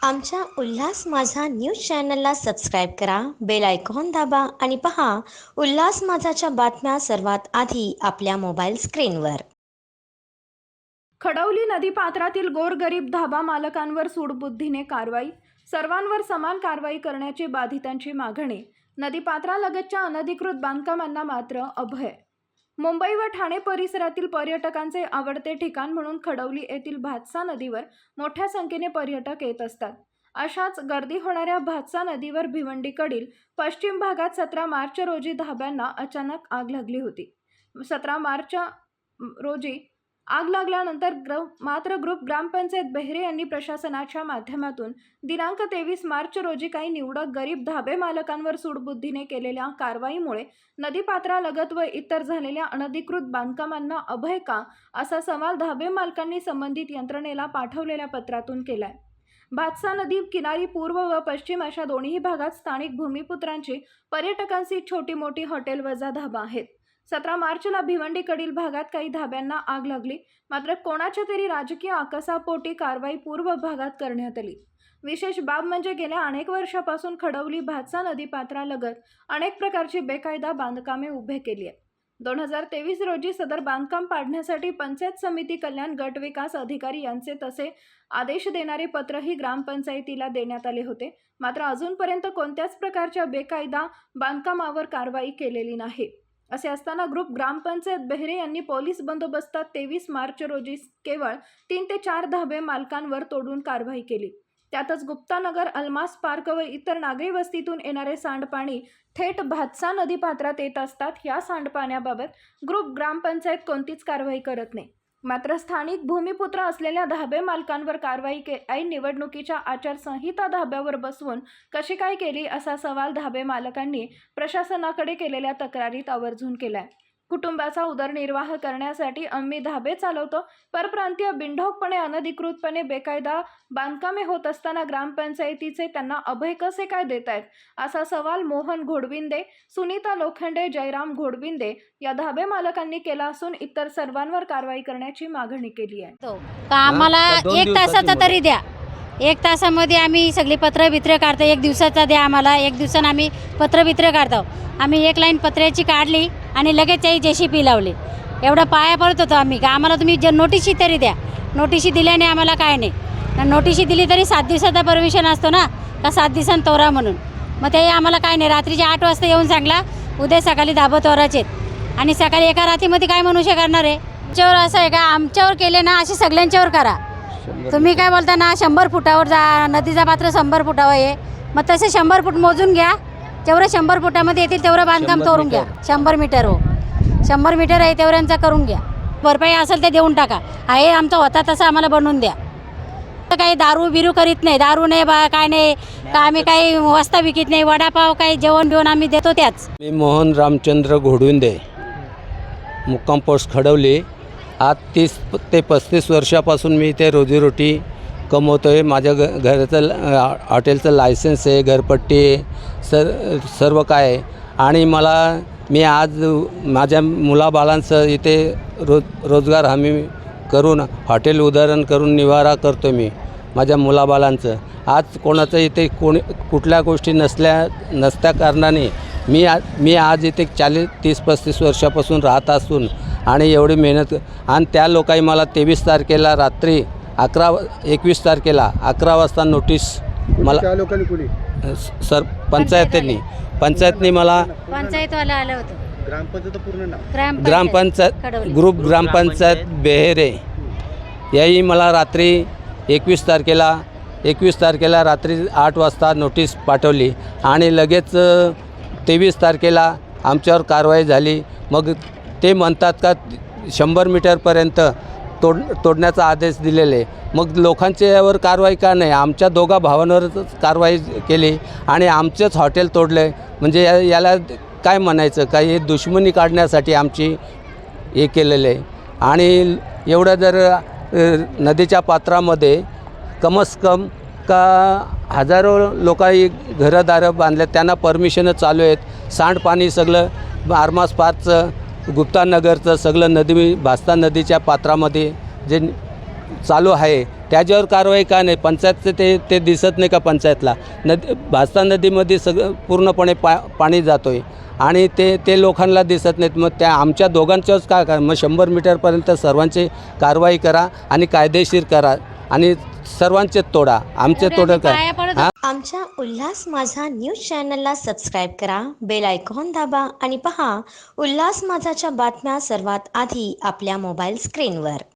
आमच्या उल्हास माझा न्यूज चॅनलला सबस्क्राईब करा, बेल आयकॉन दाबा आणि पहा उल्हास माझाच्या बातम्या सर्वात आधी आपल्या मोबाईल स्क्रीनवर. खडवली नदीपात्रातील गोरगरीब धाबा मालकांवर सूडबुद्धीने कारवाई. सर्वांवर समान कारवाई करण्याची बाधितांची मागणी. नदीपात्रालगतच्या अनधिकृत बांधकामांना मात्र अभय. मुंबई व ठाणे परिसरातील पर्यटकांचे आवडते ठिकाण म्हणून खडवली येथील भातसा नदीवर मोठ्या संख्येने पर्यटक येत असतात. अशाच गर्दी होणाऱ्या भातसा नदीवर भिवंडीकडील पश्चिम भागात 17 मार्च रोजी धाब्यांना अचानक आग लागली होती. 17 मार्च रोजी आग लागल्यानंतर ग्रुप ग्रामपंचायत बेहरे यांनी प्रशासनाच्या माध्यमातून दिनांक 23 मार्च रोजी काही निवडक गरीब धाबे मालकांवर सूडबुद्धीने केलेल्या कारवाईमुळे नदीपात्रालगत व इतर झालेल्या अनधिकृत बांधकामांना अभय का, असा सवाल धाबे मालकांनी संबंधित यंत्रणेला पाठवलेल्या पत्रातून केलाय. भातसा नदी किनारी पूर्व व पश्चिम अशा दोन्ही भागात स्थानिक भूमिपुत्रांची पर्यटकांची छोटी मोठी हॉटेल वजा धाबा आहेत. 17 मार्चला भिवंडीकडील भागात काही धाब्यांना आग लागली, मात्र कोणाच्या तरी राजकीय आकसापोटी कारवाई पूर्व भागात करण्यात आली. विशेष बाब म्हणजे गेल्या अनेक वर्षापासून खडवली भातसा नदीपात्रालगत अनेक प्रकारची बेकायदा बांधकामे उभे केली आहेत. 2023 रोजी सदर बांधकाम पाडण्यासाठी पंचायत समिती कल्याण गट विकास अधिकारी यांचे तसे आदेश देणारे पत्रही ग्रामपंचायतीला देण्यात आले होते. मात्र अजूनपर्यंत कोणत्याच प्रकारच्या बेकायदा बांधकामावर कारवाई केलेली नाही. असे असताना ग्रुप ग्रामपंचायत बेहरे यांनी पोलीस बंदोबस्तात 23 मार्च रोजी केवळ 3 ते 4 धाबे मालकांवर तोडून कारवाई केली. त्यातच गुप्तानगर, अल्मास पार्क व इतर नागरी वस्तीतून येणारे सांडपाणी थेट भातसा नदीपात्रात येत असतात. या सांडपाण्याबाबत ग्रुप ग्रामपंचायत कोणतीच कारवाई करत नाही. मात्र स्थानिक भूमिपुत्र असलेल्या धाबे मालकांवर कारवाई ऐन निवडणुकीच्या आचारसंहिता धाब्यावर बसवून कशी काय केली, असा सवाल धाबे मालकांनी प्रशासनाकडे केलेल्या तक्रारीत आवर्जून केलाय. कुटुंबाचा उदरनिर्वाह करण्यासाठी आम्ही धाबे चालवतो, परप्रांतीय बिनढोकपणे अनधिकृतपणे बेकायदा बांधकामे होत असताना ग्रामपंचायतीचे त्यांना अभय कसे काय देत आहेत, असा सवाल मोहन घोडविंदे, सुनीता लोखंडे, जयराम घोडविंदे या धाबे मालकांनी केला असून इतर सर्वांवर कारवाई करण्याची मागणी केली आहे. आम्हाला 1 तासाचा तरी द्या. 1 तासामध्ये आम्ही सगळी पत्रबित्र काढतो. 1 दिवसाचा द्या आम्हाला. 1 दिवसानं आम्ही पत्रबित्र काढतो. आम्ही 1 लाईन पत्र्याची काढली आणि लगेच त्याही JCP लावली. एवढं पाया पडत होतो आम्ही का आम्हाला तुम्ही नोटिशी तरी द्या. नोटिशी दिल्याने आम्हाला काय नाही. नोटिशी दिली तरी 7 दिवसाचा परमिशन असतो ना, का 7 दिवसांनी तोरा म्हणून. मग ते आम्हाला काय नाही. रात्रीचे 8 वाजता येऊन सांगला उद्या सकाळी धाबं तोराचे आणि सकाळी एका रात्रीमध्ये काय मनुष्य करणार आहे. आमच्यावर असं आहे का, आमच्यावर केले ना असे सगळ्यांच्यावर करा. तुम्ही काय बोलता ना, 100 फुटावर जा, नदीचा पात्र 100 फुटावर आहे. मग तसे 100 फूट मोजून घ्या. जेवढं 100 फुटामध्ये येतील तेवढं बांधकाम तोडून घ्या. 100 मीटर हो, 100 मीटर आहे तेवढ्यांचा करून घ्या. भरपाई असेल ते देऊन टाका. आहे आमचा होता तसं आम्हाला बनवून द्या. काही दारू बिरू करीत नाही, दारू नाही बा काय नाही का, आम्ही काही वस्ता विकत नाही. वडापाव काही जेवण बिवण आम्ही देतो त्याच. मी मोहन रामचंद्र घोडविंदे, मुक्काम पोस्ट खडवली. आज 30 ते 35 वर्षापासून मी इथे रोजीरोटी कमवतो आहे. माझ्या घराचं हॉटेलचं लायसन्स आहे, घरपट्टी आहे, सर्व काय आहे. आणि मी आज माझ्या मुलाबाळांचं इथे रोजगार हमी करून हॉटेल उदाहरण करून निवारा करतो मी माझ्या मुलाबाळांचं. आज कोणाचं इथे कुठल्या गोष्टी नसत्या कारणाने मी आज इथे 30-35 वर्षापासून राहत असून आणि एवढी मेहनत. आणि त्या लोकांनी मला 23 तारखेला रात्री 21 तारखेला 11 वाजता नोटीस मला पंचायतनी मला पंचायतवाला आलं होतं. ग्रामपंचायत पूर्ण नाव ग्रामपंचायत ग्रुप ग्रामपंचायत बेहरे याही मला रात्री 21 तारखेला रात्री 8 वाजता नोटीस पाठवली आणि लगेच 23 तारखेला आमच्यावर कारवाई झाली. मग ते म्हणतात का 100 मीटरपर्यंत तोडण्याचा आदेश दिलेले. मग लोकांच्या यावर कारवाई का नाही. आमच्या दोघा भावांवरच कारवाई केली आणि आमचंच हॉटेल तोडले. म्हणजे याला काय म्हणायचं, काही हे दुश्मनी काढण्यासाठी आमची हे केलेलं आहे. आणि एवढं जर नदीच्या पात्रामध्ये कमस कम का हजारो लोकांनी घरंदारं बांधले, त्यांना परमिशनं चालू आहेत. सांडपाणी सगळं आरमास पार्कचं, गुप्तानगरचं सगळं भातसा नदीच्या पात्रामध्ये जे चालू आहे त्याच्यावर कारवाई का नाही? पंचायतचं ते दिसत नाही का पंचायतला? भास्ता नदीमध्ये सगळं पूर्णपणे पाणी जातो आहे आणि ते लोकांना दिसत नाहीत. मग त्या आमच्या दोघांच्याच का करा? मग 100 मीटरपर्यंत सर्वांची कारवाई करा आणि कायदेशीर करा आणि सर्वांचे तोडा, आमचे तोडा करा. आमच्या उल्हास माझा न्यूज चॅनलला सबस्क्राईब करा, बेल आयकॉन दाबा आणि पहा उल्हास माझाच्या बातम्या सर्वात आधी आपल्या मोबाईल स्क्रीनवर.